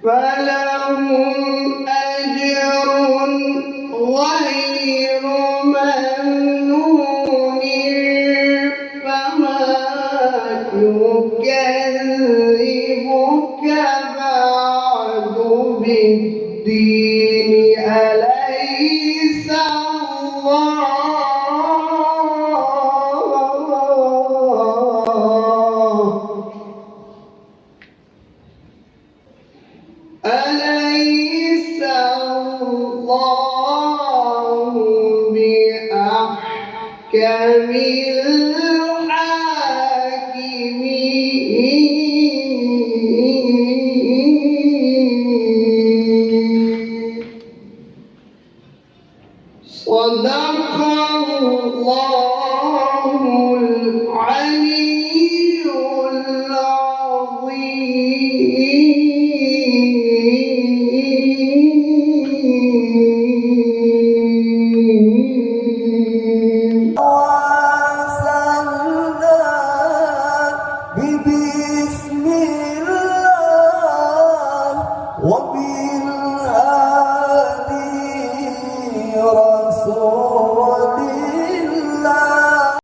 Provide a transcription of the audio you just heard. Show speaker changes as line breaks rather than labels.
فلهم أجر غير ممنون فما يكذبك بعد بالدين أليس الله بأحكم الحاكمين. صدق الله العلي العظيم.